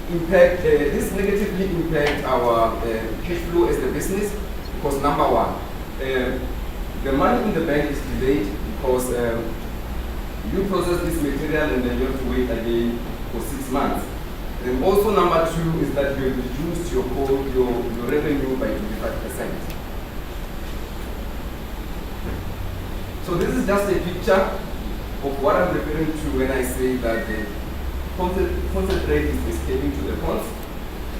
this negatively impact our cash flow as a business because number one, the money in the bank is delayed because you process this material and then you have to wait again for 6 months. And also number two is that you reduce your revenue by 25%. So this is just a picture of what I'm referring to when I say that the concentrate is escaping to the ponds.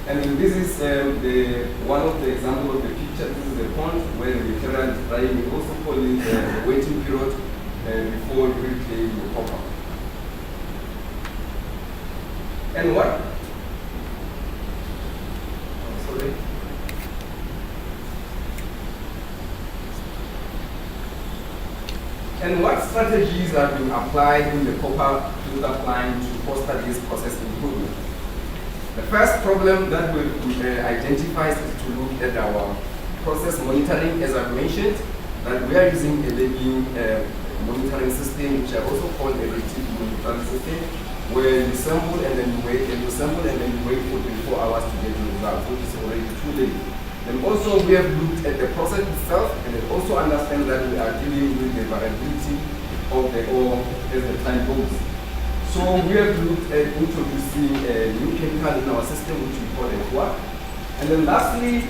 And then this is one of the examples of the picture. This is the pond where the material is drying. We also call it the waiting period before you reclaim your copper. And what? Sorry. And what strategies have been applied in the copper filter plant to foster this process improvement? The first problem that we identify is to look at our process monitoring, as I mentioned, that we are using a living monitoring system, which I also call a reactive monitoring system, where you sample and then you wait, and you sample and then you wait for 24 hours to get the results, which is already too late. And also we have looked at the process itself and then also understand that we are dealing with the variability of the ore as the time goes. So we have looked at introducing a new chemical in our system which we call a work. And then lastly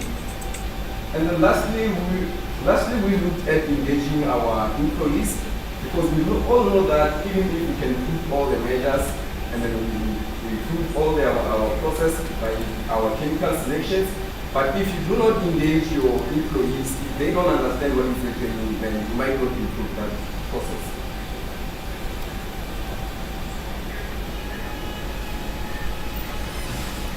we looked at engaging our employees, because we all know that even if we can put all the measures and then we improve all our process by our chemical selections, but if you do not engage your employees, if they don't understand what is happening, then you might not improve that process.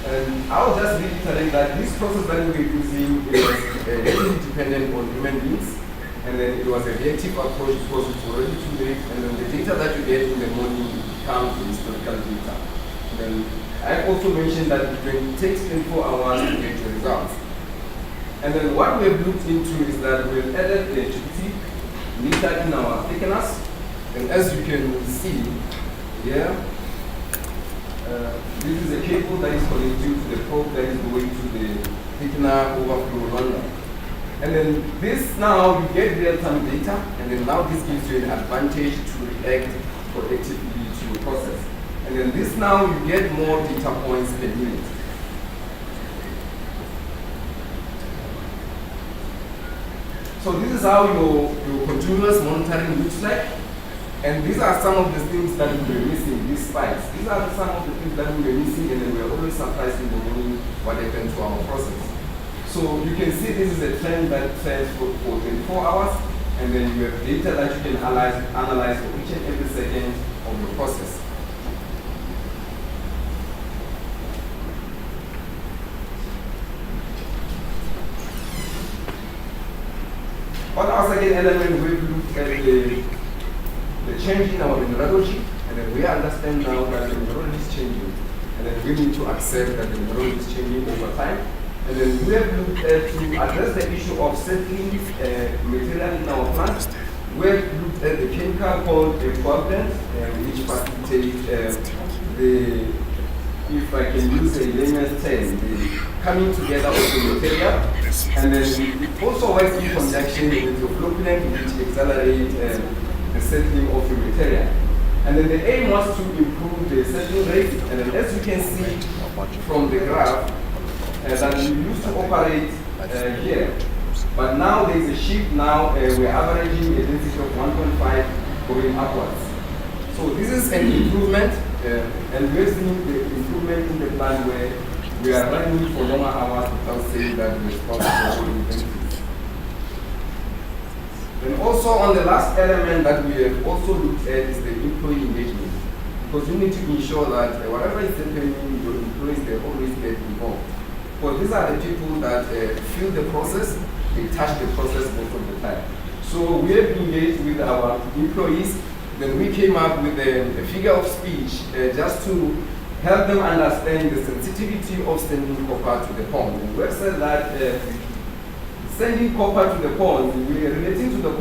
And I'll just reiterate that this process that we're using is heavily dependent on human beings, and then it was a reactive approach because it's already too late, and then the data that you get in the morning becomes the historical data. And then I also mentioned that it takes 24 hours to get the results. And then what we've looked into is that we've added the electricity meter in our thickeners, and as you can see here, this is a cable that is connected to the probe that is going to the thickener overflow runner. And then this now you get real-time data, and then now this gives you an advantage to react productively to your process. And then this now you get more data points per minute. So this is how your continuous monitoring looks like. And these are some of the things that we were missing, these spikes. These are some of the things that we were missing, and then we are always surprised in the morning what happened to our process. So you can see this is a trend that trends for 24 hours, and then you have data that you can analyze for each and every second of the process. On our second element, we've looked at the change in our mineralogy, and then we understand now that the mineralogy is changing, and then we need to accept that the mineralogy is changing over time. And then we have looked at to address the issue of settling material in our plant. We have looked at the chemical called a coagulant, which facilitates the, if I can use a layman's term, the coming together of the material. And then it also works in conjunction with the flocculant, which accelerates the settling of the material. And then the aim was to improve the settling rate. And then as you can see from the graph, that we used to operate here. But now there is a shift. Now we're averaging a density of 1.5 going upwards. So this is an improvement, and we're seeing the improvement in the plant where we are running for longer hours without saying that we're responsible for benefits. And also on the last element that we have also looked at is the employee engagement. Because you need to ensure that whatever is happening, your employees, they always get involved. Because these are the people that feel the process, they touch the process most of the time. So we have engaged with our employees, then we came up with a figure of speech just to help them understand the sensitivity of sending copper to the pond. And we have said that sending copper to the pond, we are relating to the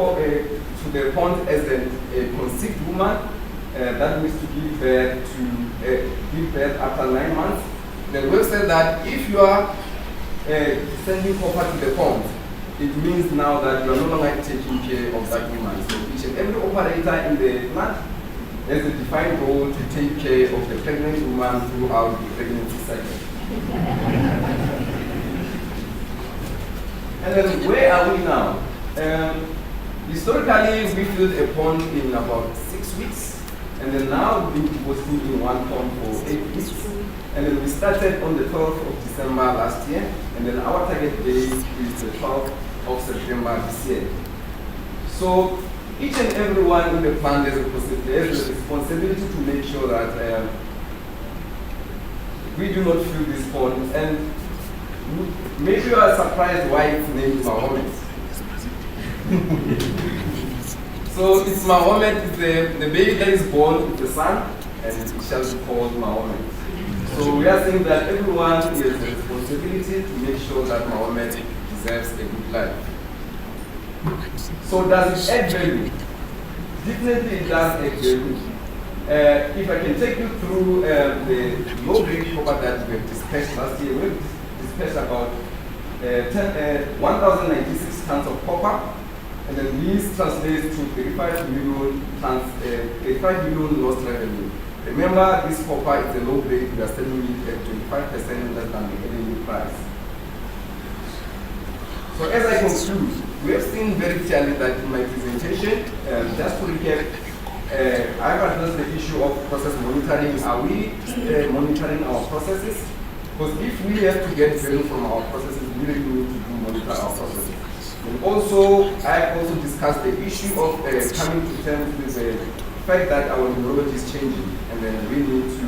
pond as a conceived woman that needs to give birth after 9 months. Then we've said that if you are sending copper to the pond, it means now that you are no longer taking care of that woman. So each and every operator in the plant has a defined role to take care of the pregnant woman throughout the pregnancy cycle. And then where are we now? Historically, we filled a pond in about 6 weeks. And then now it was put in one pond for 8 weeks. And then we started on the 12th of December last year. And then our target date is the 12th of September this year. So each and everyone in the plant has a responsibility to make sure that we do not fill this pond. And maybe you are surprised why it's named Mahomet. So it's Mahomet, it's the baby that is born with the son, and it shall be called Mahomet. So we are saying that everyone has a responsibility to make sure that Mahomet deserves a good life. So does it add value? Definitely it does add value. If I can take you through the low-grade copper that we have dispatched last year, we dispatched about 1,096 tons of copper. And then this translates to 35 million tons, 35 million lost revenue. Remember, this copper is a low grade. We are selling it at 25% less than the LME price. So as I conclude, we have seen very clearly that in my presentation, just to recap, I've addressed the issue of process monitoring. Are we monitoring our processes? Because if we have to get value from our processes, we really need to monitor our processes. And also, I have also discussed the issue of coming to terms with the fact that our neurology is changing, and then we need to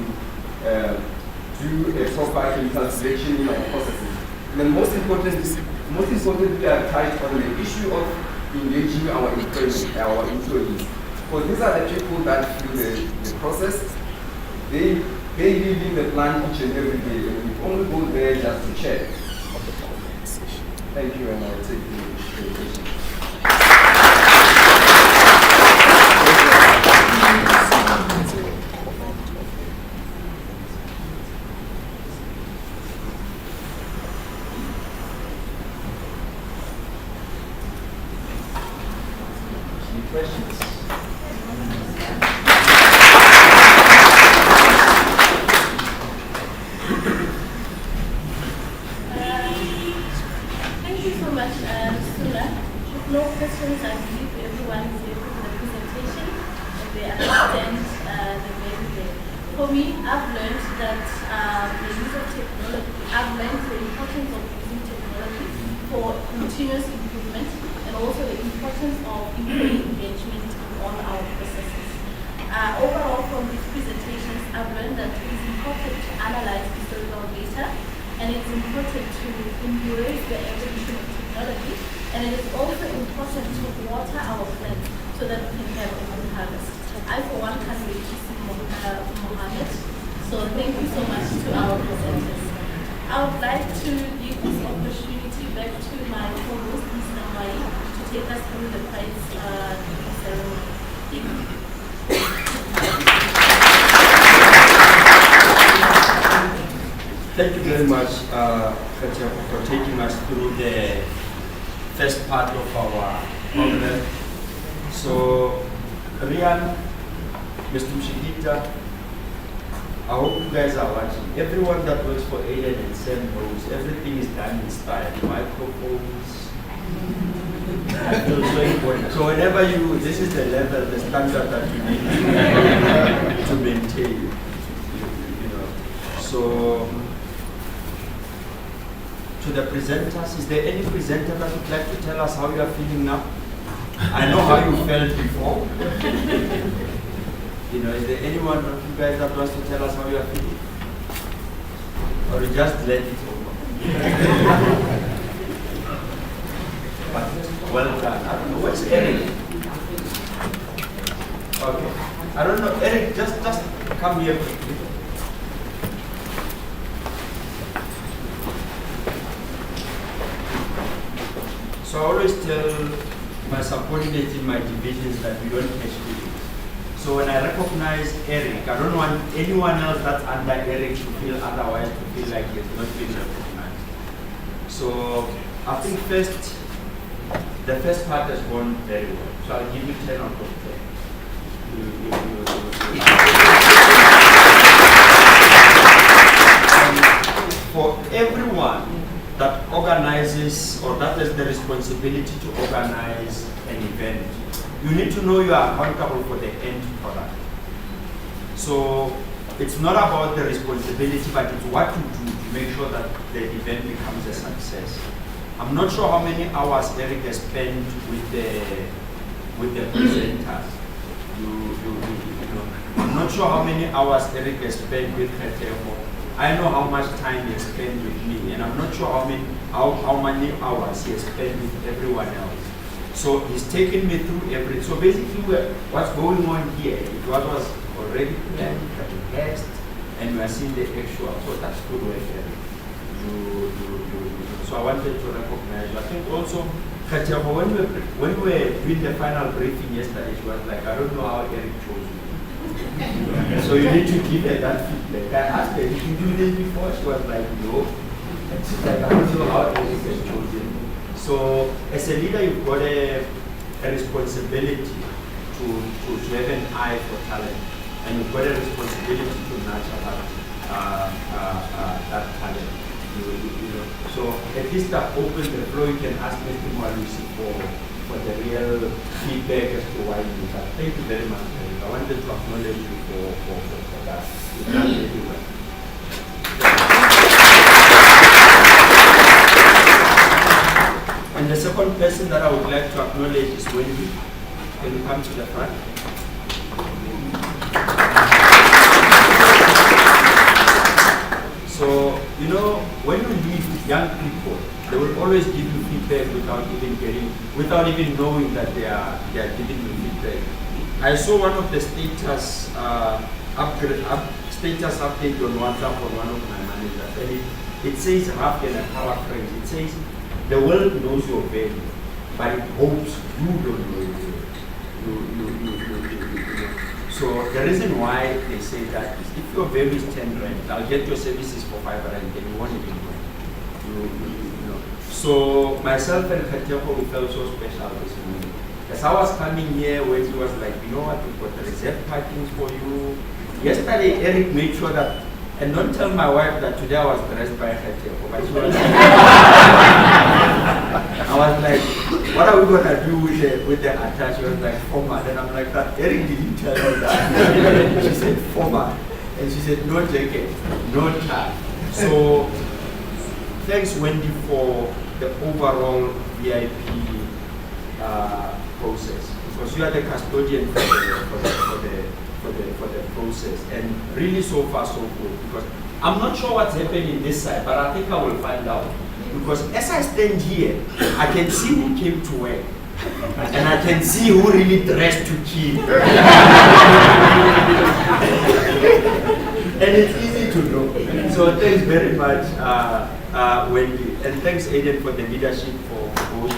do a proper chemical selection in our processes. And then most importantly, I have touched on the issue of engaging our employees. Because these are the people that do the process. They live in the plant each and every day, and we only go there just to check. Thank you, and I'll take the presentation. Any questions? No questions. I believe everyone is able to the presentation and they understand the value there. For me, I've learned that the use of technology, I've learned the importance of using technology for continuous improvement and also the importance of employee engagement in all our processes. Overall, from these presentations, I've learned that it is important to analyze historical data and it's important to embrace the evolution of technology. And it is also important to water our plants so that we can have a good harvest. I, for one, can wait to see Mohammed. So thank you so much to our presenters. I would like to give this opportunity back to my co-host, Mr. Mai, to take us through the prize ceremony. Thank you. Thank you very much, Katja, for taking us through the first part of our program. So, Rian, Mr. Mshikita, I hope you guys are watching. Everyone that works for Alien and Sam knows everything is done in style. Microphones. I feel so important. So whenever this is the level, the standard that you need to maintain. You know. So, to the presenters, is there any presenter that would like to tell us how you are feeling now? I know how you felt before. You know, is there anyone of you guys that wants to tell us how you are feeling? Or you just let it over? But well done. I don't know. Where's Eric? Okay. I don't know. Eric, just come here quickly. So I always tell my subordinates in my divisions that we don't catch feelings. So when I recognize Eric, I don't want anyone else that's under Eric to feel otherwise, to feel like he's not being recognized. So I think the first part has gone very well. So I'll give you 10 out of 10. And for everyone that organizes or that has the responsibility to organize an event, you need to know you are accountable for the end product. So it's not about the responsibility, but it's what you do to make sure that the event becomes a success. I'm not sure how many hours Eric has spent with the presenters. I'm not sure how many hours Eric has spent with Khetego. I know how much time he has spent with me, and I'm not sure how many hours he has spent with everyone else. So he's taken me through everything. So basically, what's going on here is what was already planned, rehearsed, and we are seeing the actual. So that's good work, Eric. So I wanted to recognize you. I think also, Khetego, when we were doing the final briefing yesterday, she was like, I don't know how Eric chose you. So you need to give her that feedback. I asked her, did you do this before? She was like, no. And she's like, I don't know how Eric has chosen. So as a leader, you've got a responsibility to have an eye for talent, and you've got a responsibility to nurture that talent. So at least that opens the floor. You can ask Mr. Mwalusi for the real feedback as to why you do that. Thank you very much, Eric. I wanted to acknowledge you for that. You've done really well. And the second person that I would like to acknowledge is Wendy. Can you come to the front? So, when you live with young people, they will always give you feedback without even knowing that they are giving you feedback. I saw one of the status update on WhatsApp on one of my managers, and it says, rough and a paraphrase, it says, the world knows your value, but it hopes you don't know your value. So the reason why they say that is if your value is 10 rand, I'll get your services for 5 rand, then you won't even know. So myself and Khetego, we felt so special this morning. As I was coming here, when he was like, you know what, we've got the reserved parking for you. Yesterday, Eric made sure that, and don't tell my wife that today I was dressed by Khetego, but she was I was like, what are we going to do with the attach? She was like, formal. And I'm like, Eric didn't tell me that. She said, formal. And she said, no jacket, no tie. So, thanks, Wendy, for the overall VIP process. Because you are the custodian for the process. And really, so far, so good. Because I'm not sure what's happening this side, but I think I will find out. Because as I stand here, I can see who came to work. And I can see who really dressed to kill. And it's easy to know. So thanks very much, Wendy. And thanks, Aiden, for the leadership for both.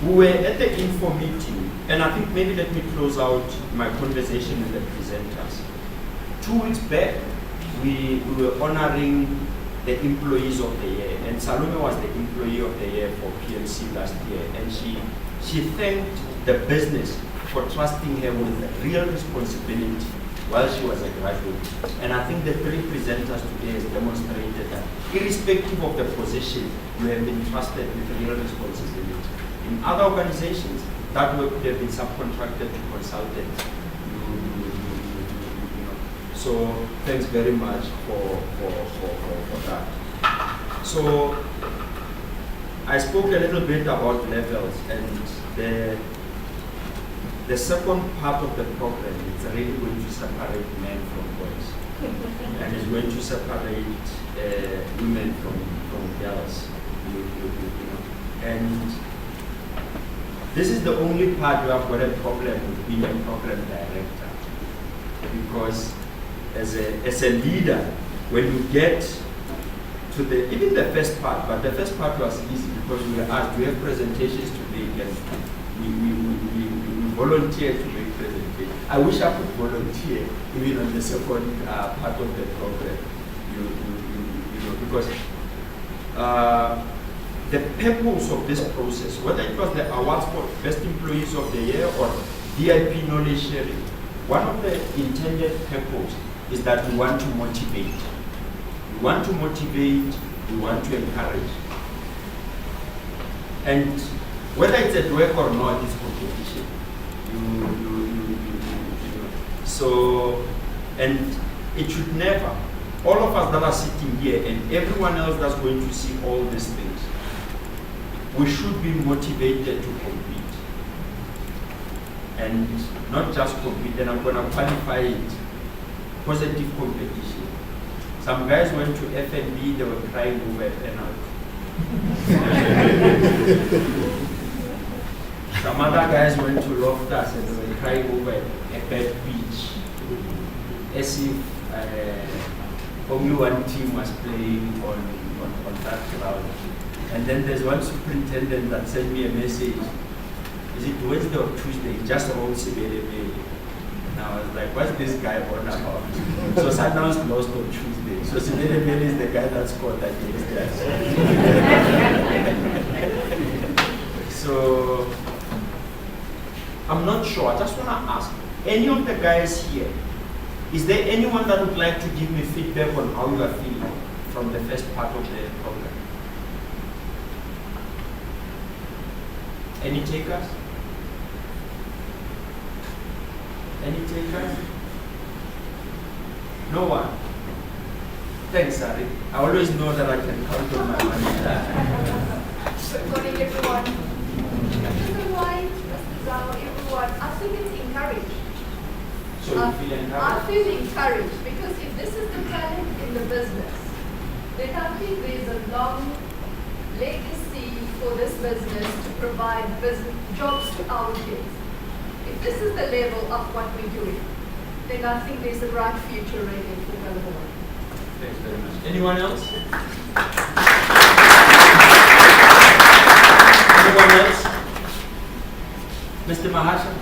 We were at the info meeting, and I think maybe let me close out my conversation with the presenters. 2 weeks back, we were honoring the employees of the year, and Salome was the employee of the year for PMC last year, and she thanked the business for trusting her with real responsibility while she was a graduate. And I think the 3 presenters today has demonstrated that irrespective of the position, you have been trusted with real responsibility. In other organizations, that work would have been subcontracted to consultants. So thanks very much for that. So I spoke a little bit about levels, and the second part of the program is really going to separate men from boys, and it's going to separate women from girls. And this is the only part you have got a problem with being a program director, because as a leader, when you get to even the first part, but the first part was easy because we were asked, do you have presentations today? Yes. we volunteer to make presentation. I wish I could volunteer even on the second part of the program, because the purpose of this process, whether it was the awards for Best Employees of the Year or VIP knowledge sharing, one of the intended purpose is that we want to motivate. We want to motivate, we want to encourage. And whether it's at work or not, it's competition. So, and it should never, all of us that are sitting here and everyone else that's going to see all these things, we should be motivated to compete. And not just compete, and I'm going to qualify it, positive competition. Some guys went to FNB, they were crying over a penalty. Some other guys went to Loftus and they were crying over a bad pitch, as if only one team was playing on that ground. And then there's one superintendent that sent me a message. Is it Wednesday or Tuesday? Just all Sibele. And I was like, what's this guy on about? So Sundowns lost on Tuesday. So Sibele is the guy that scored against us. So I'm not sure. I just want to ask, any of the guys here, is there anyone that would like to give me feedback on how you are feeling from the first part of the program? Any takers? Any takers? No one? Thanks, Sari. I always know that I can count on my money. Good morning, everyone. Mr. White, Mr. Zhao, everyone, I think it's encouraged. So you feel encouraged? I feel encouraged because if this is the talent in the business, then I think there's a long legacy for this business to provide jobs to our kids. If this is the level of what we're doing, then I think there's a bright future ready for Melbourne. Thanks very much. Anyone else? Anyone else? Mr. Mahasha,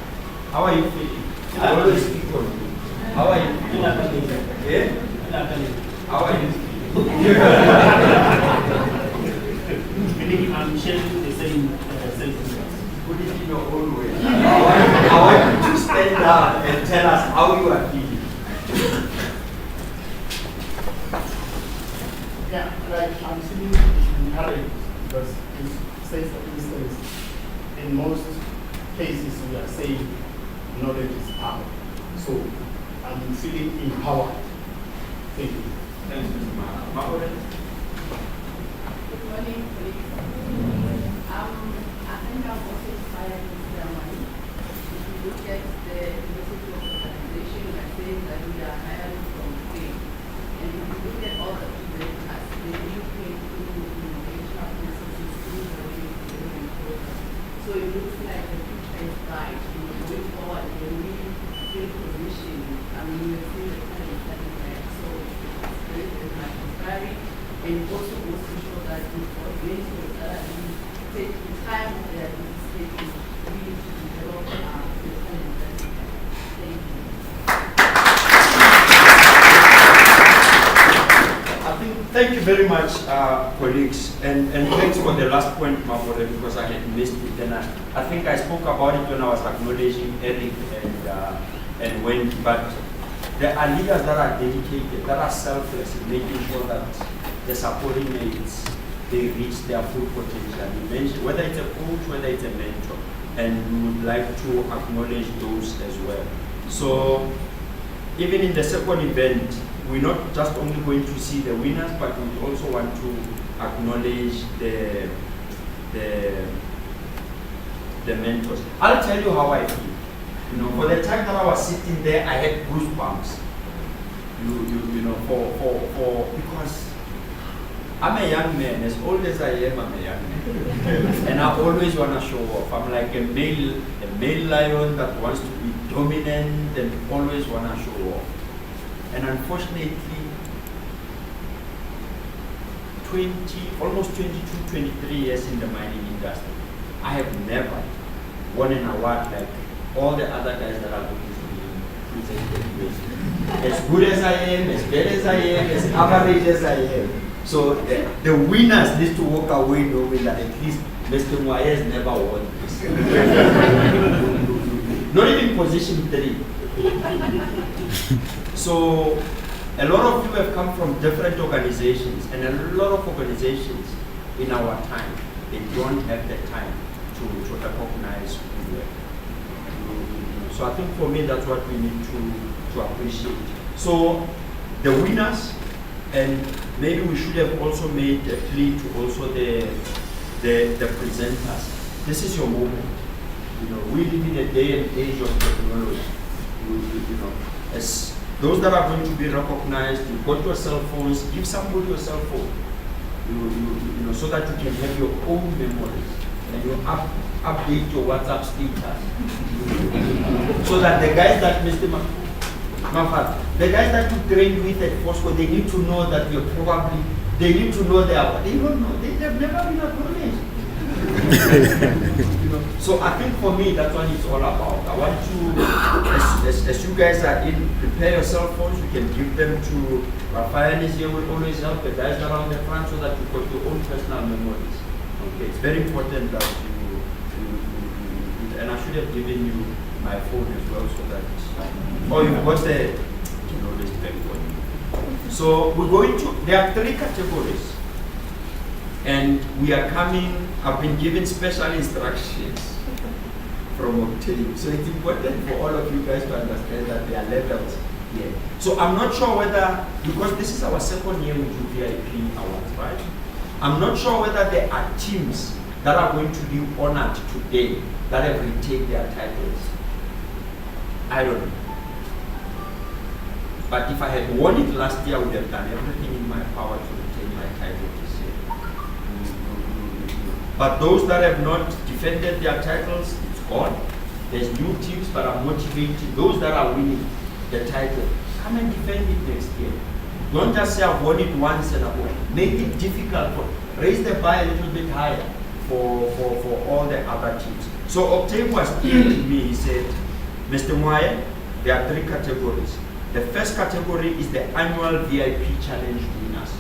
how are you feeling? I always speak for you. How are you feeling? Yeah? How are you feeling? I'm sharing the same sentiments. Put it in your own way. I want you to stand up and tell us how you are feeling. Yeah, like I'm feeling encouraged because say for instance, in most cases we are saying knowledge is power. So I'm feeling empowered. Thank you. Thanks, Mr. Mahasha. Good morning, colleagues. I think I'm also inspired with their money. If you look at the University of Organization, we are saying that we are hiring from within. And if you look at all the people as they new came through HR processes, through the way development program. So it looks like the future is bright. Going forward, when we feel positioned, we'll see the talent that is there. So it's very, very much inspiring. And also to show that the organizations that take the time of their business really to develop the talent that they have. Thank you. Thank you very much, colleagues, and thanks for the last point, Mabore, because I had missed it. And I think I spoke about it when I was acknowledging Eric and Wendy, but there are leaders that are dedicated, that are selfless in making sure that the supporting aides, they reach their full potential. You mentioned whether it's a coach, whether it's a mentor, and we would like to acknowledge those as well. So even in the second event, we're not just only going to see the winners, but we also want to acknowledge the mentors. I'll tell you how I feel. You know, for the time that I was sitting there, I had goosebumps. You know, because I'm a young man. As old as I am, I'm a young man, and I always want to show off. I'm like a male lion that wants to be dominant and always want to show off. And unfortunately, almost 22, 23 years in the mining industry, I have never won an award like all the other guys that are going to be presented with. As good as I am, as bad as I am, as average as I am. So the winners need to walk away knowing that at least Mr. Mwai has never won this. Not even position 3. So a lot of you have come from different organizations, and a lot of organizations in our time, they don't have the time to recognize who we are. So I think for me that's what we need to appreciate. So the winners, and maybe we should have also made a plea to also the presenters. This is your moment. We live in a day and age of technology. As those that are going to be recognized, you've got your cell phones, give somebody your cell phone. So that you can have your own memories and you update your WhatsApp status. So that the guys that Mr. Mafat, the guys that you trained with at Fosco, they need to know that you're probably, they need to know they don't know, they've never been acknowledged. So I think for me, that's what it's all about. I want you, as you guys are in, prepare your cell phones, you can give them to Raphael is here, will always help the guys around the front so that you've got your own personal memories. Okay, it's very important that you and I should have given you my phone as well so that, you've got the, this very good. So we're going to, there are 3 categories. And we are coming, I've been given special instructions from Octave. So it's important for all of you guys to understand that there are levels here. So I'm not sure whether, because this is our second year with VIP Awards, right? I'm not sure whether there are teams that are going to be honored today that have retained their titles. I don't know. But if I had won it last year, I would have done everything in my power to retain my title this year. But those that have not defended their titles, it's gone. There's new teams that are motivated. Those that are winning the title, come and defend it next year. Don't just say I've won it once and I've won. Make it difficult. Raise the bar a little bit higher for all the other teams. So Octave was clear to me. He said, Mr. Mwai, there are 3 categories. The first category is the annual VIP challenge winners.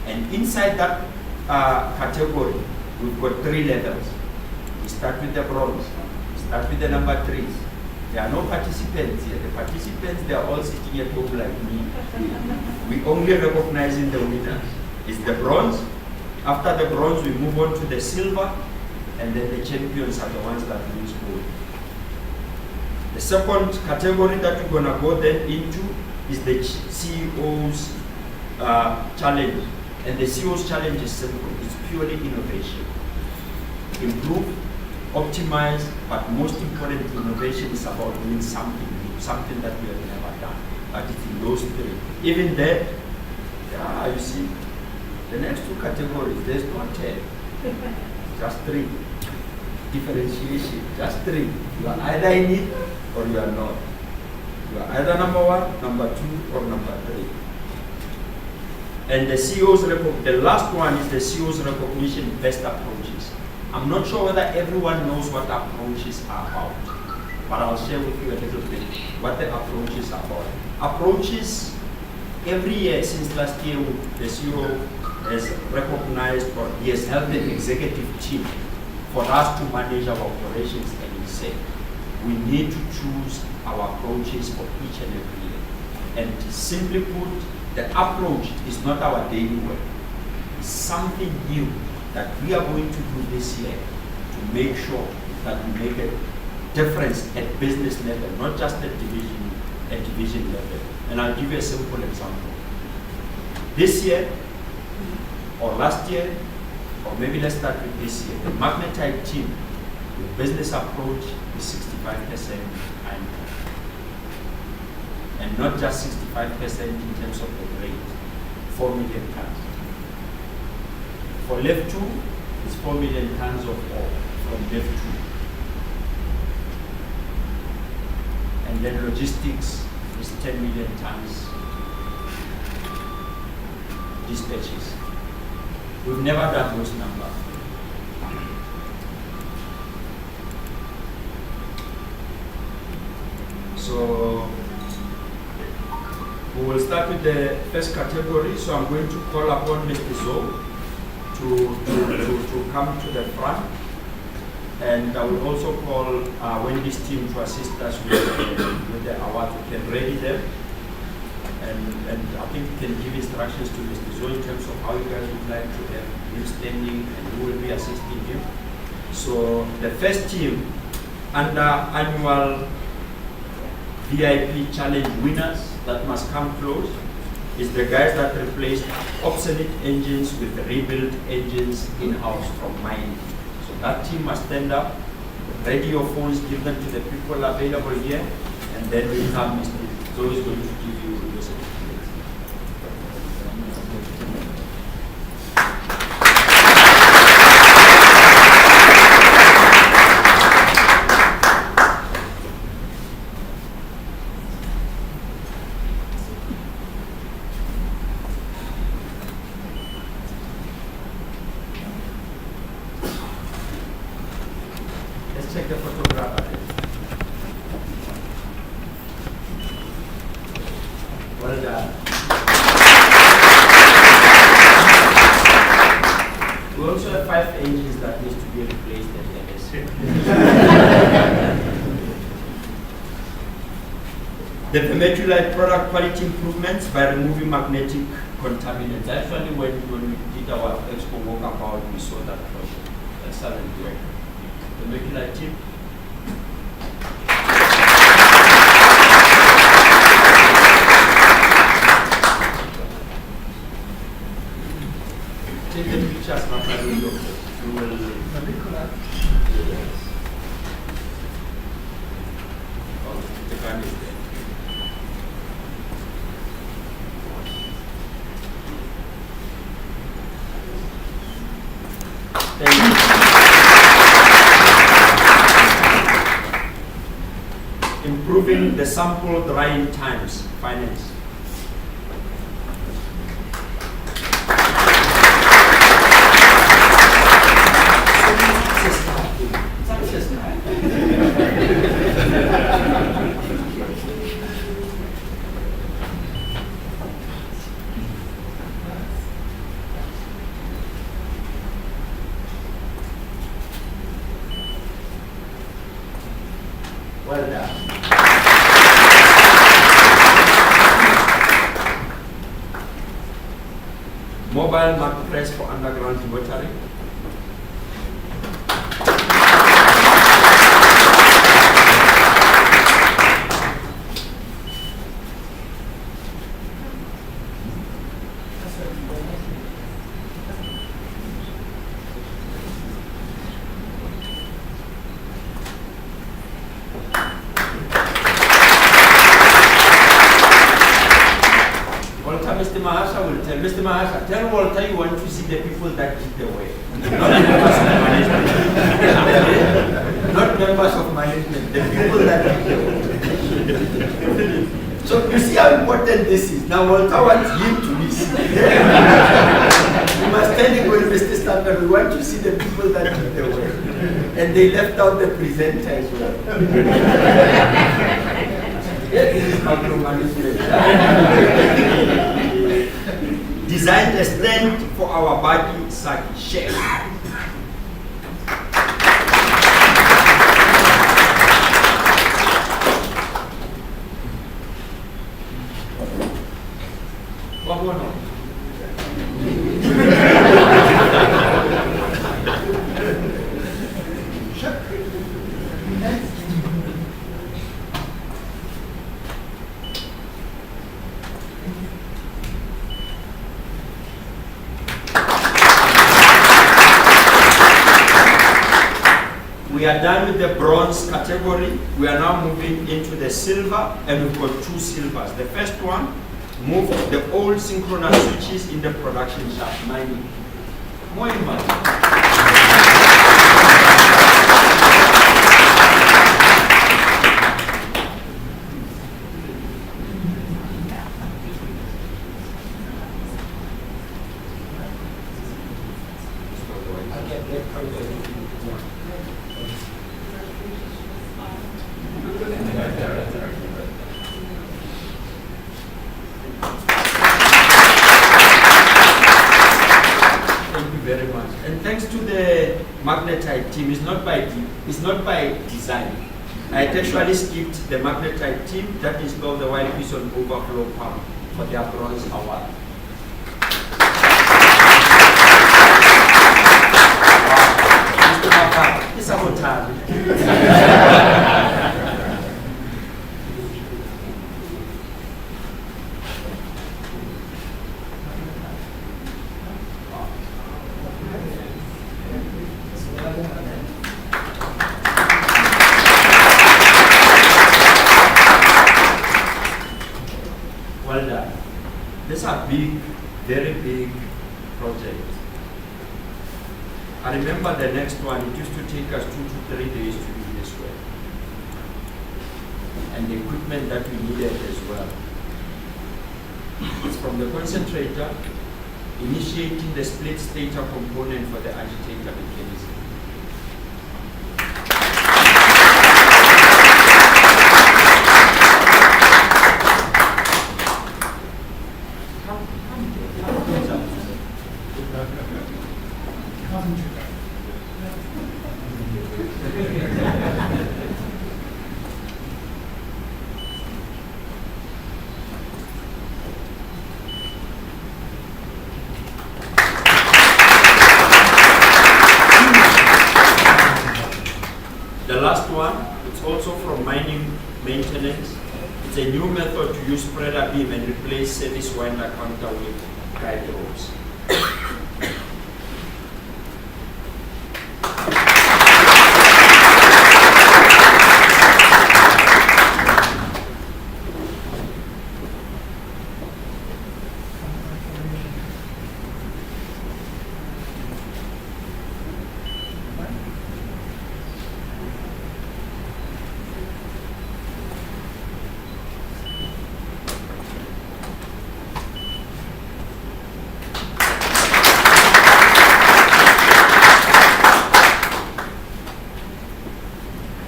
And inside that category, we've got 3 levels. We start with the bronze. We start with the number 3s. There are no participants here. The participants, they are all sitting at home like me. We only recognizing the winners. It's the bronze. After the bronze, we move on to the silver, and then the champions are the ones that lose gold. The second category that we're gonna go then into is the CEO's challenge. And the CEO's challenge is simple. It's purely innovation. Improve, optimize, but most important, innovation is about doing something new, something that we have never done. But it's in those 3. Even there, you see, the next 2 categories, there's no 10, just 3. Differentiation, just 3. You are either in it or you are not. You are either number 1, number 2, or number 3. And the CEO's the last one is the CEO's recognition best approaches. I'm not sure whether everyone knows what approaches are about, but I'll share with you a little bit what the approaches are about. Approaches, every year since last year, the CEO has recognized, or he has helped the executive team for us to manage our operations, and he said, we need to choose our approaches for each and every year. And simply put, the approach is not our daily work. It's something new that we are going to do this year to make sure that we make a difference at business level, not just at division level. And I'll give you a simple example. This year, or last year, or maybe let's start with this year, the magnetite team, the business approach is 65% annual. And not just 65% in terms of the grade, 4 million tons. For Level 2, it's 4 million tons of ore from Level 2. And then logistics is 10 million tons dispatches. We've never done those numbers. So we will start with the first category. So I'm going to call upon Mr. Zoe to come to the front. And I will also call Wendy's team to assist us with the awards. We can ready them. And I think we can give instructions to Mr. Zoe in terms of how you guys would like to have him standing and who will be assisting him. So the first team under annual VIP challenge winners that must come close is the guys that replaced obsolete engines with rebuilt engines in-house from mining. So that team must stand up, ready your phones, give them to the people available here, and then we have Mr. Zoe is going to give you your certificates. Let's check the photograph. Well done. We also have 5 engines that need to be replaced at the The vermiculite product quality improvements by removing magnetic contaminants. Actually, when we did our expo walkabout, we saw that project. Excellent work. Vermiculite team. Take the pictures now, I will look. You will. Yes. Oh, the gun is there. Thank you. Improving the sample drying times, finance. Well done. Mobile mark press for underground watering. Mr. Mahasha will tell. Mr. Mahasha, tell Walter you want to see the people that lead the way. Not members of management. Not members of management, the people that lead the way. So you see how important this is. Now Walter wants him to listen. We must tell him, well, Mr. Stander, we want to see the people that lead the way. And they left out the presenter as well. This is micromanagement. Designed a stand for our body circuit shape. What going on? We are done with the bronze category. We are now moving into the silver, and we've got 2 silvers. The first one, move the old synchronous switches in the production shaft mining. More And thanks to the magnetite team, it's not by design. I had actually skipped the magnetite team that installed the wide piston overflow pump for their bronze award. Mr. Mapa, it's about time. Well done. These are big, very big projects. I remember the next one, it used to take us 2 to 3 days to do this work. And the equipment that we needed as well. It's from the concentrator, initiating the split stator component for the agitator mechanism. The last one, it's also from mining maintenance. It's a new method to use spreader beam and replace service winder counter with guide ropes.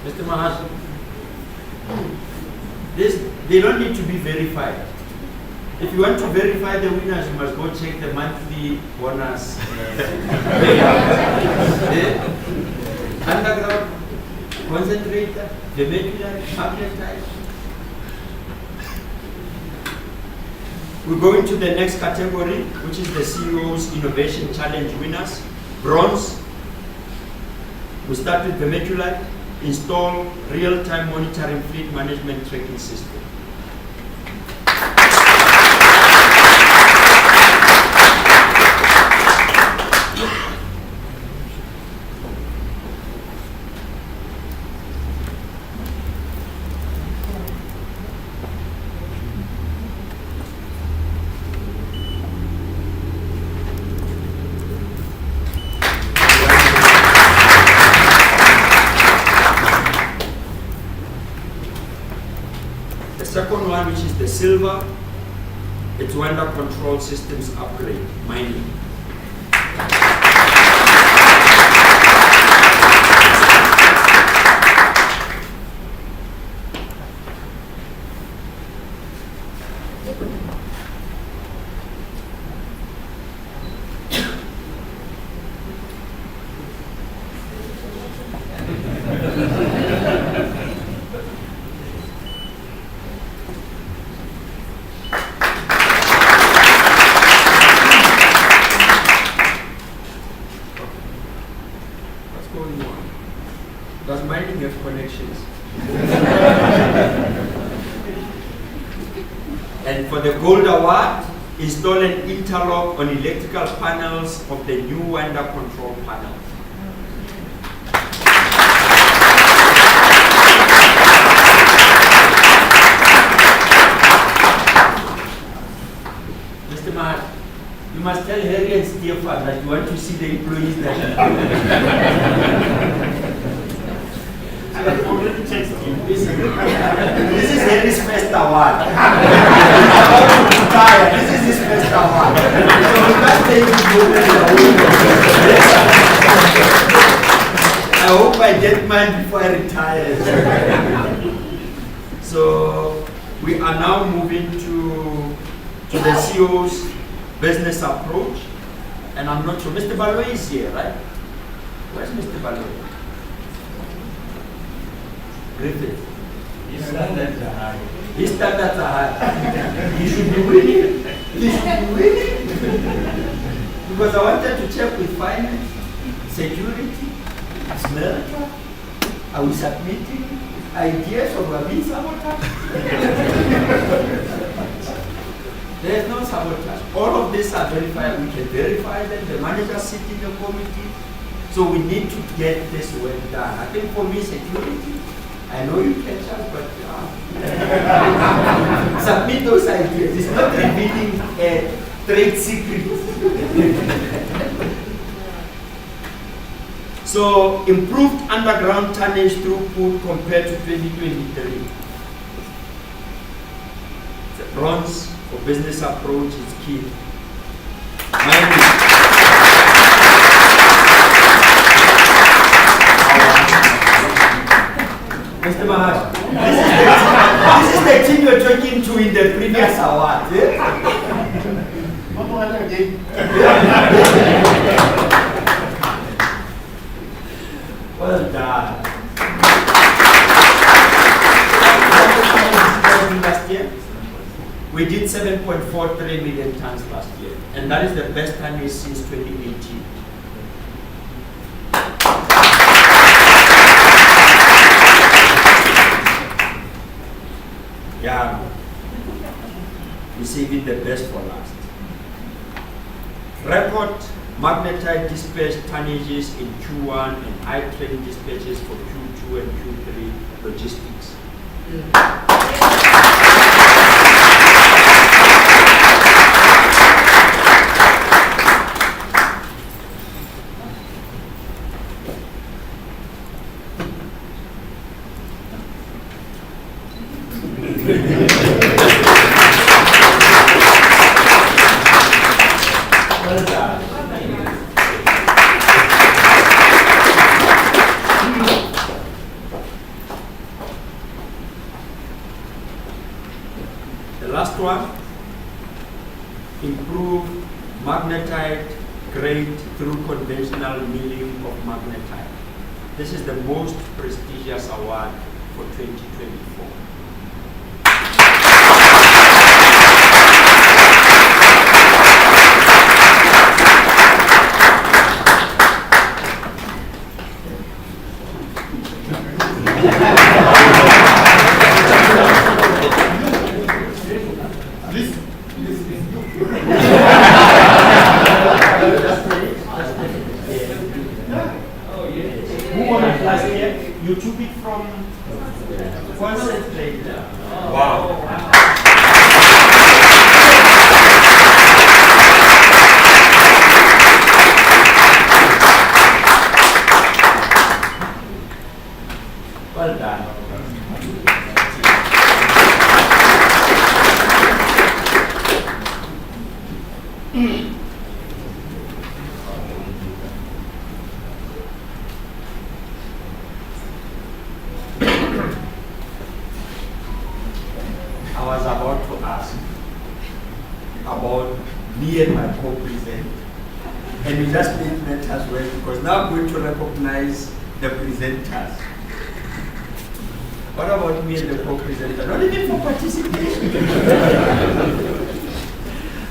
Mr. Mahas, they don't need to be verified. If you want to verify the winners, you must go check the monthly bonus. Underground, concentrator, the medullary, magnetite. We go into the next category, which is the CEO's Innovation Challenge winners. Bronze. We start with the medullary. Install real-time monitoring fleet management tracking system. The second one, which is the silver, it's winder control systems upgrade, mining. Does mining have connections? And for the gold award, install an interlock on electrical panels of the new winder control panel. Mr. Mahat, you must tell Harry and Stefan that you want to see the employees that I've already texted you. This is Harry's first award. This is his first award. So we can't take it I hope I get mine before I retire. So we are now moving to the CEO's business approach. And I'm not sure. Mr. Baloy is here, right? Where's Mr. Baloy? Griffith. His standards are high. His standards are high. He should be winning. He should be winning. Because I wanted to check with finance, security, smelter. Are we submitting ideas of a being sabotage? There is no sabotage. All of these are verified. We can verify them. The managers sit in the committee. So we need to get this work done. I think for me, security, I know you can charge, but submit those ideas. It's not revealing trade secrets. So improved underground tonnage throughput compared to 2023. The bronze for business approach is key. Mr. Maharaj, this is the team you're talking to in the previous award. Yeah? Well done. Last year, we did 7.43 million tons last year, and that is the best tonnage since 2018. Yeah, we're saving the best for last. Record magnetite dispatch tonnages in Q1 and high train dispatches for Q2 and Q3 logistics. Well done. The last one, improve magnetite grade through conventional milling of magnetite. This is the most prestigious award for 2024. Who won it last year? You took it from concentrate. Wow. Well done. I was about to ask about me and my co-presenter. And you just didn't let us well because now I'm going to recognize the presenters. What about me and the co-presenter? Not even for participation.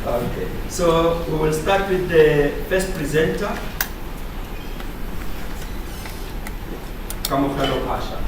Okay, so we will start with the first presenter, Kamukelo Pasha.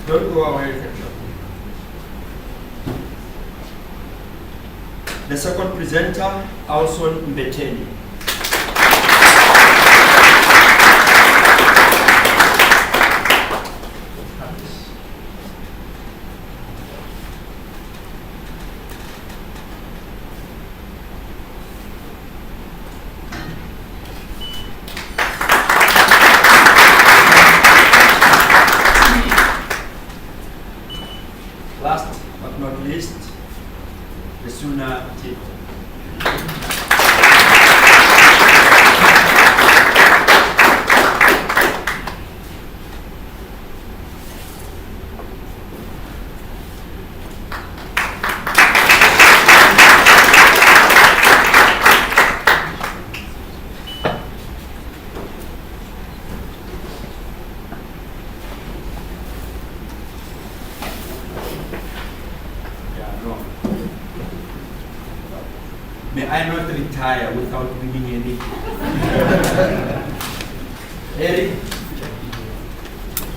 Don't go away, Ketchup. The second presenter, Alson Mbeteni. last but not least, the Suna Tiko. May I not retire without winning anything? Eric?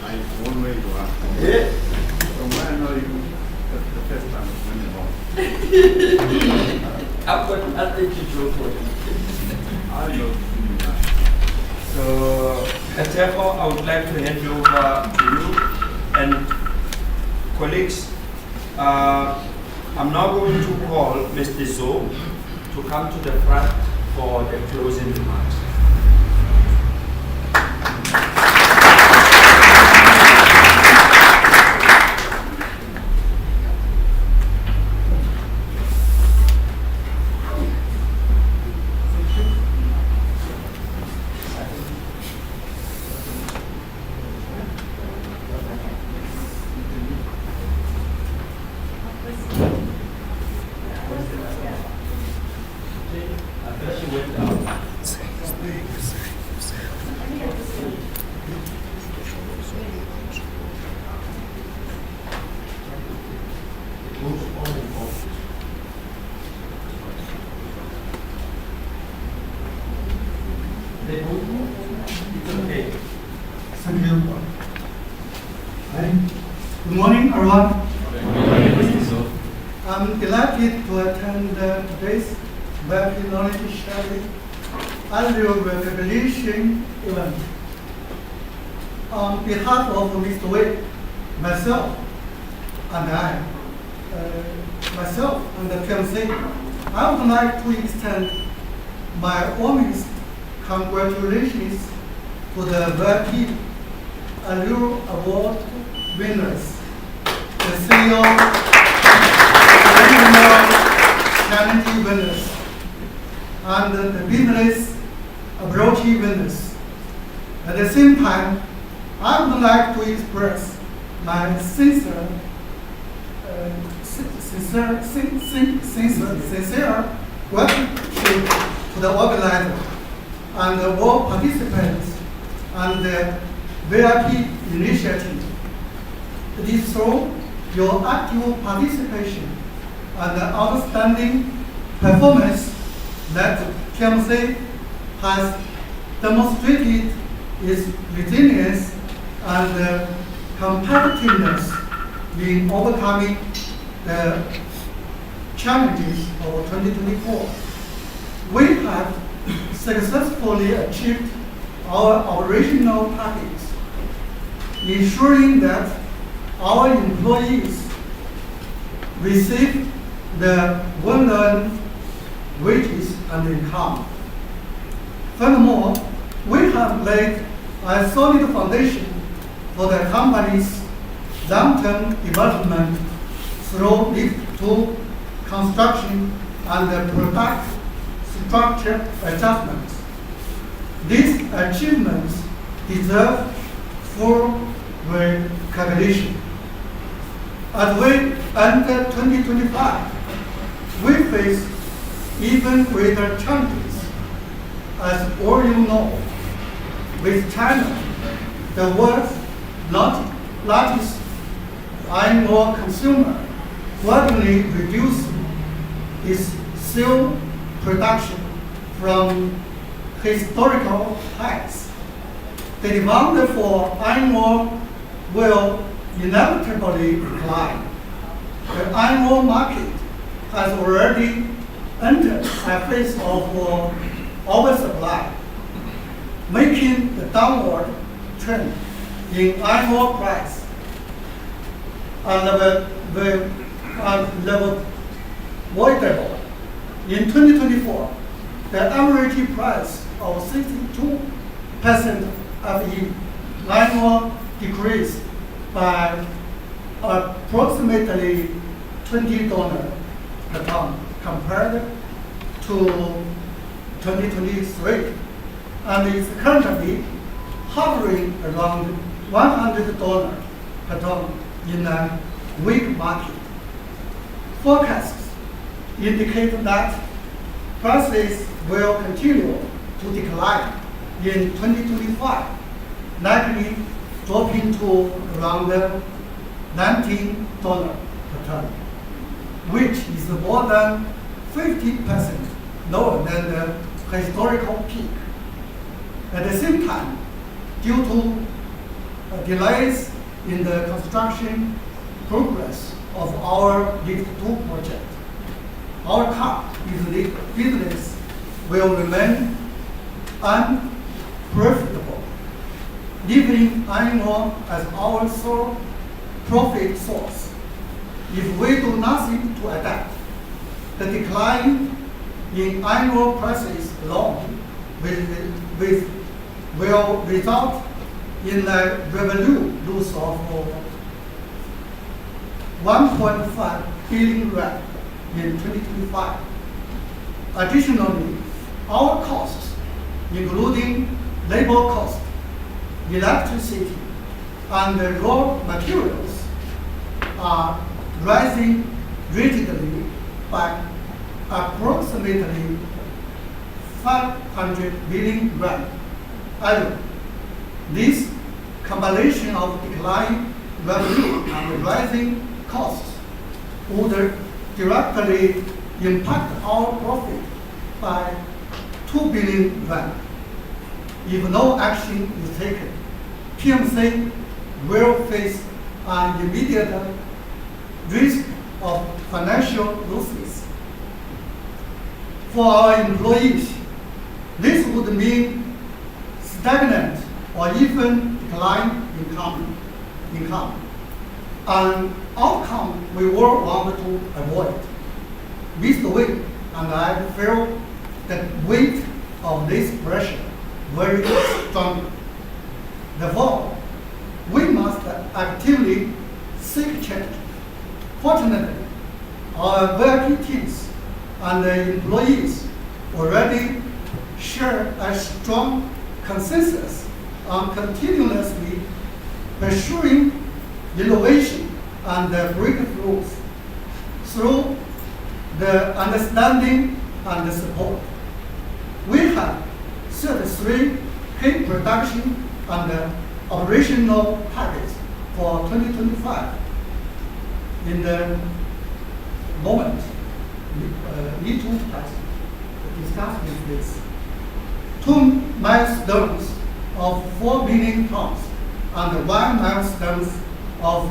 I one way to ask. Yeah. From where I know you, that's the first time winning home. I'll take you to for it. I love winning that. So, therefore, I would like to hand you over to you and colleagues. I'm now going to call Mr. Zo to come to the front for the closing remarks. Thank you. Good morning, everyone. I'm delighted to attend today's Web Knowledge Sharing annual recognition event. On behalf of Mr. Wei, myself and the PMC, I would like to extend my warmest congratulations to the VIP Allure Award winners, the CEO, Regional Challenge winners, and the Business Approach winners. At the same time, I would like to express my sincere gratitude to the organizer and all participants and the VIP initiative. It is through your active participation and outstanding performance that PMC has demonstrated its resilience and competitiveness in overcoming the challenges of 2024. We have successfully achieved our operational targets, ensuring that our employees receive the well-earned wages and income. Furthermore, we have laid a solid foundation for the company's long-term development through Lift 2 construction and product structure adjustments. These achievements deserve full recognition. As we enter 2025, we face even greater challenges. As all you know, with China, the world's largest iron ore consumer, gradually reducing its steel production from historical heights. The demand for iron ore will inevitably decline. The iron ore market has already entered a phase of oversupply, making the downward trend in iron ore price unavoidable. In 2024, the average price of 62% Fe iron ore decreased by approximately $20 per ton compared to 2023, and is currently hovering around $100 per ton in a weak market. Forecasts indicate that prices will continue to decline in 2025, likely dropping to around $19 per ton, which is more than 50% lower than the historical peak. At the same time, due to delays in the construction progress of our Lift 2 project, our car business will remain unprofitable, leaving iron ore as our sole profit source. If we do nothing to adapt, the decline in iron ore prices alone will result in a revenue loss of 1.5 billion rand in 2025. Additionally, our costs, including labor cost, electricity, and raw materials, are rising rapidly by approximately 500 billion rand annually. This combination of declining revenue and rising costs would directly impact our profit by 2 billion rand. If no action is taken, PMC will face an immediate risk of financial losses. For our employees, this would mean stagnant or even decline income, an outcome we all want to avoid. Mr. Wing and I feel the weight of this pressure very strongly. Therefore, we must actively seek change. Fortunately, our VIP teams and the employees already share a strong consensus on continuously pursuing innovation and breakthroughs through the understanding and support. We have set 3 key production and operational targets for 2025. In the moment, need to discuss with this. 2 milestones of 4 million tons and 1 milestone of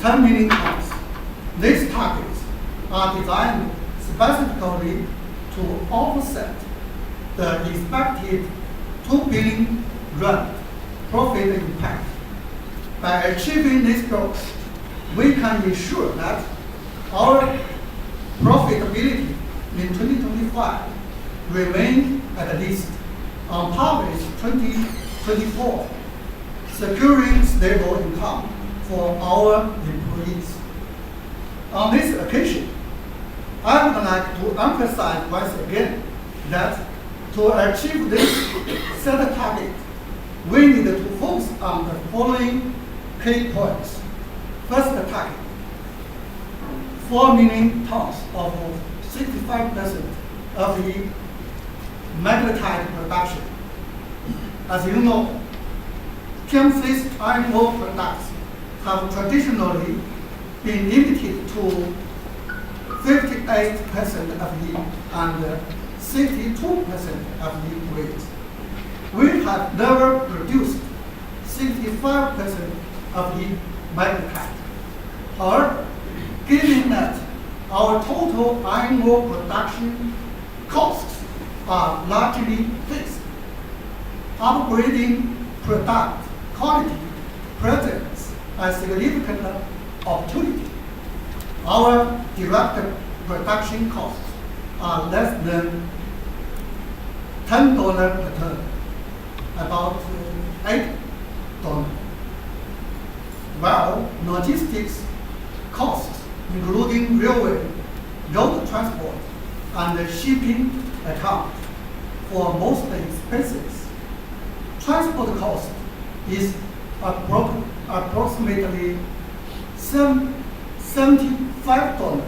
10 million tons. These targets are designed specifically to offset the expected 2 billion rand profit impact. By achieving these goals, we can ensure that our profitability in 2025 remain at least on par with 2024, securing stable income for our employees. On this occasion, I would like to emphasize once again that to achieve this set target, we need to focus on the following key points. First target, 4 million tons of 65% of the magnetite production. As you know, PMC's iron ore products have traditionally been limited to 58% Fe and 62% Fe grades. We have never produced 65% Fe magnetite. However, given that our total iron ore production costs are largely fixed, upgrading product quality presents a significant opportunity. Our direct production costs are less than $10 per ton, about $8. while logistics costs, including railway, road transport, and shipping account for most expenses. Transport cost is approximately $75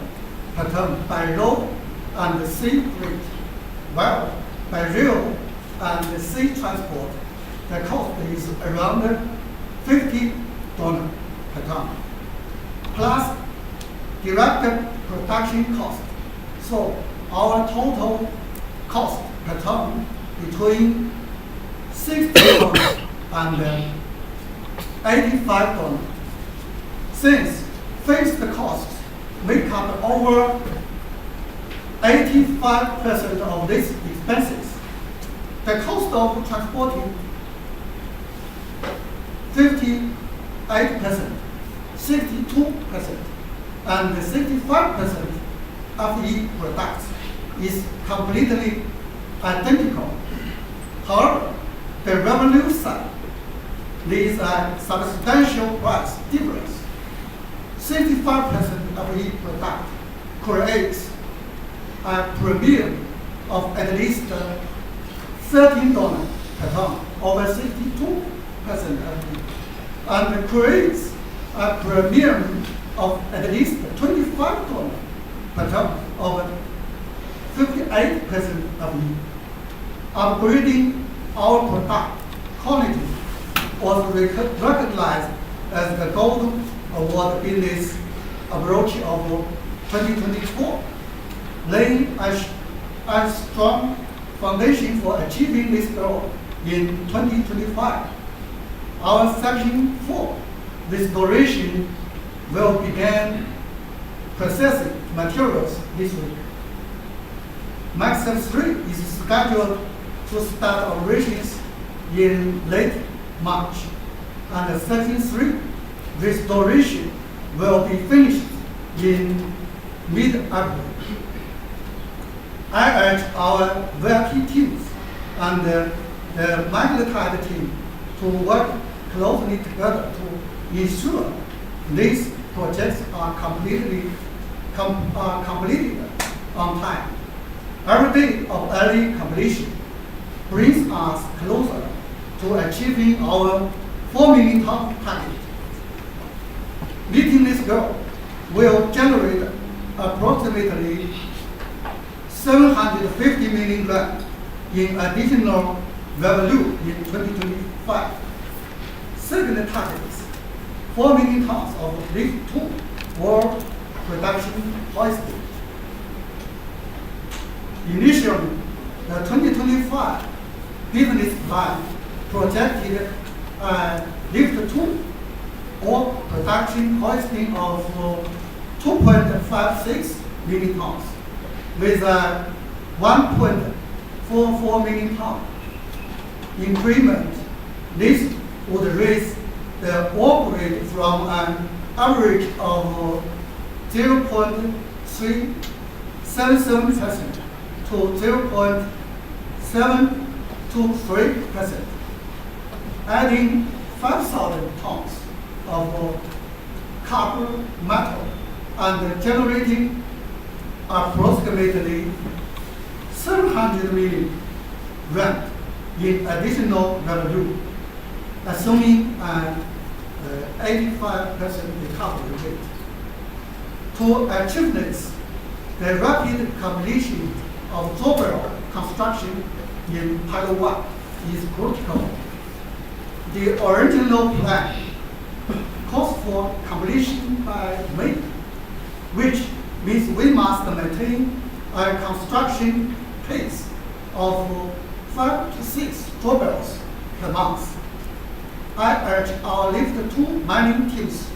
per ton by road and sea freight, while by rail and sea transport, the cost is around $50 per ton, plus direct production cost. So our total cost per ton between $60 and $85. Since fixed costs make up over 85% of these expenses, the cost of transporting 58%, 62%, and 65% of the products is completely identical. However, the revenue side, there is a substantial price difference. 65% of the product creates a premium of at least $13 per ton over 62% of it, and creates a premium of at least $25 per ton over 58% of it. Upgrading our product quality was recognized as the Gold Award Business Approach of 2024, laying a strong foundation for achieving this goal in 2025. Our Section 4 restoration will begin processing materials this week. Section 3 is scheduled to start operations in late March, and Section 3 restoration will be finished in mid-April. I urge our VIP teams and the magnetite team to work closely together to ensure these projects are completed on time. Every day of early completion brings us closer to achieving our 4 million ton target. Meeting this goal will generate approximately 750 million rand in additional revenue in 2025. Second target is 4 million tons of lift 2 world production hoisting. Initially, the 2025 business plan projected lift 2 or production hoisting of 2.56 million tons with a 1.44 million ton increment. This would raise the ore grade from an average of 0.377% to 0.723%, adding 5,000 tons of copper metal and generating approximately 700 million rand in additional revenue, assuming an 85% recovery rate. To achieve this, the rapid completion of drawbell construction in Pilot 1 is critical. The original plan calls for completion by May, which means we must maintain a construction pace of 5 to 6 drawbells per month. I urge our lift 2 mining teams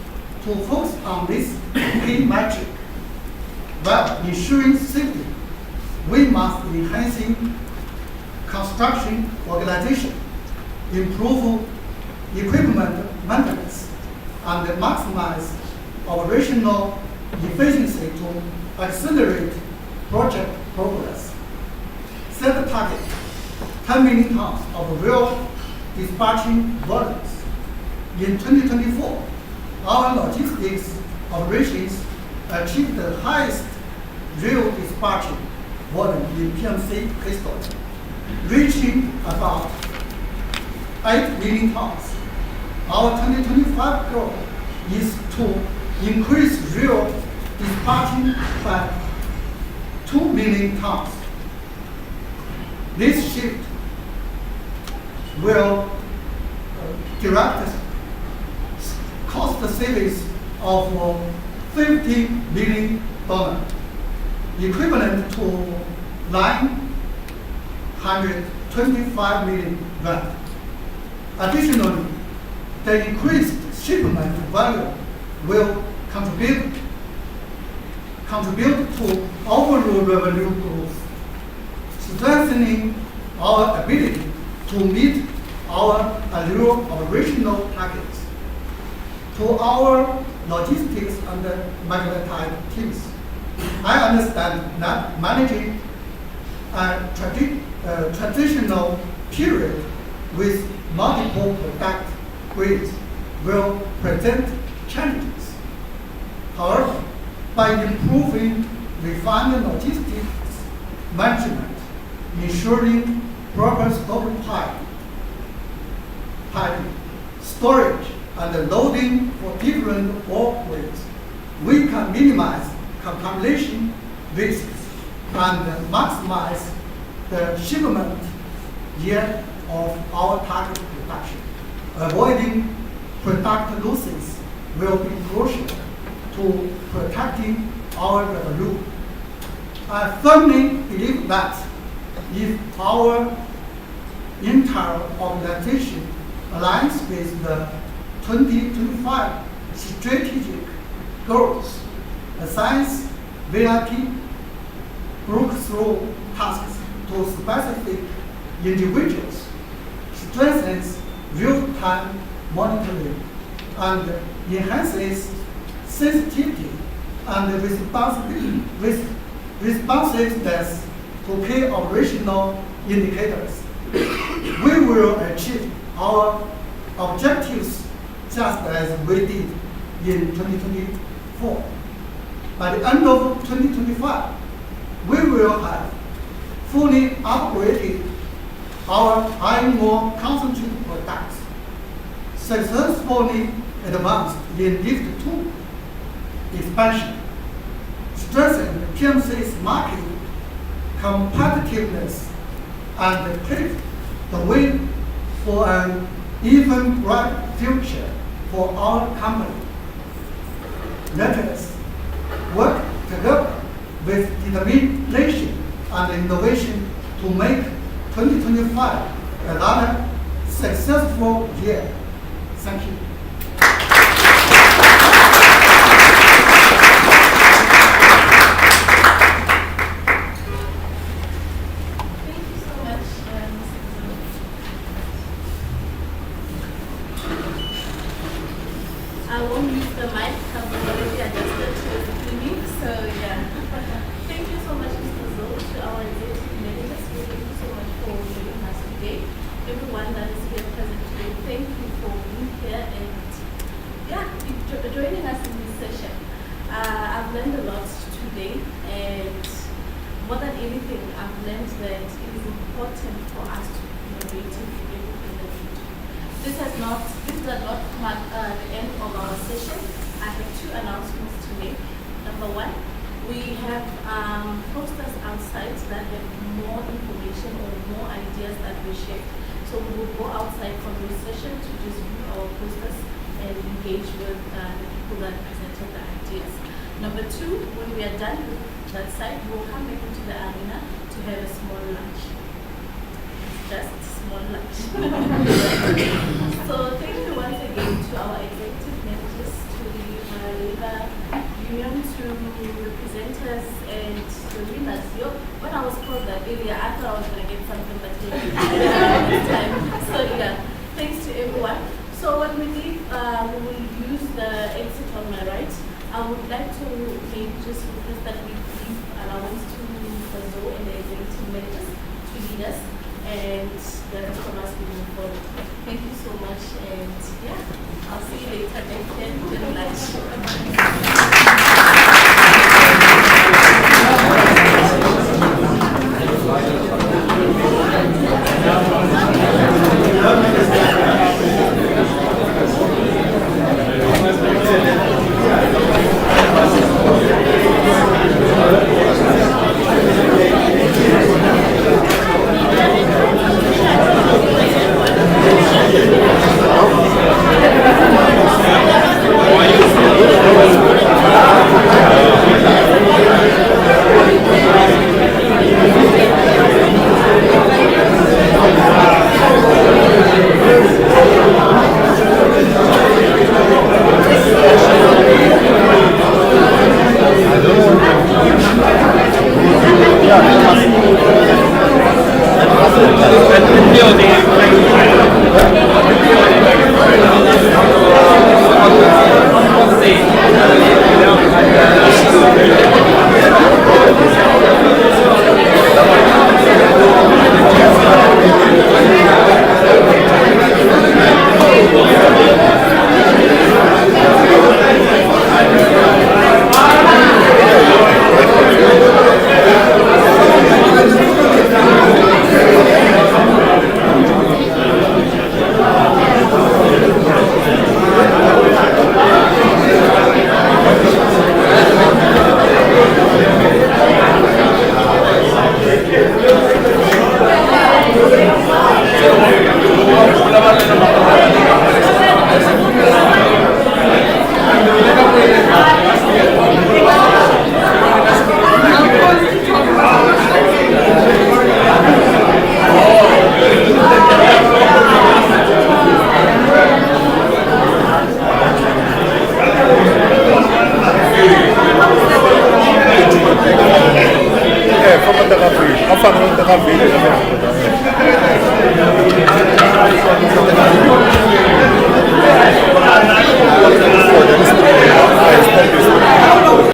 to focus on this key metric. While ensuring safety, we must enhance construction organization, improve equipment maintenance, and maximize operational efficiency to accelerate project progress. Set the target 10 million tons of rail dispatching volumes. In 2024, our logistics operations achieved the highest rail dispatching volume in PMC history, reaching about 8 million tons. Our 2025 goal is to increase rail dispatching by 2 million tons. This shift will direct cost savings of $50 million, equivalent to 925 million rand. Additionally, the increased shipment value will contribute to overall revenue growth, strengthening our ability to meet our annual operational targets. To our logistics and magnetite teams, I understand that managing a transitional period with multiple product grades will present challenges. However, by improving refined logistics management, ensuring proper piping, storage, and loading for different ore grades, we can minimize contamination risks and maximize the shipment yield of our target production. Avoiding product losses will be crucial to protecting our revenue. I firmly believe that if our entire organization aligns with the 2025 strategic goals, assigns VIP breakthrough tasks to specific individuals, strengthens real-time monitoring, and enhances sensitivity and responsiveness to key operational indicators, we will achieve our objectives just as we did in 2024. By the end of 2025, we will have fully upgraded our iron ore concentrate products, successfully advanced in lift 2 expansion, strengthened PMC's market competitiveness, and paved the way for an even brighter future for our company. Let us work together with determination and innovation to make 2025 another successful year. Thank you. Thank you so much, Mr. Zulu. I won't use the mic, I've already adjusted to the clinic, so yeah. Thank you so much, Mr. Zulu, to our executive managers. Thank you so much for joining us today. Everyone that is here present today, thank you for being here and joining us in this session. I've learned a lot today, and more than anything, I've learned that it is important for us to be innovative in everything that we do. This does not mark the end of our session. I have 2 announcements to make. Number 1, we have posters outside that have more information or more ideas that we share. So we will go outside from this session to just view our posters and engage with the people that presented the ideas. Number 2, when we are done with that side, we'll come back into the arena to have a small lunch. Just small lunch. So thank you once again to our executive managers, to the labor union, to the presenters and the winners. When I was called that earlier, I thought I was going to get something, but this time. So yeah, thanks to everyone. So when we leave, we will use the exit on my right. I would like to maybe just request that we give allowance to the zoo and the executive managers to lead us. and the rest of us will move forward. Thank you so much, and yeah, I'll see you later next year during Apa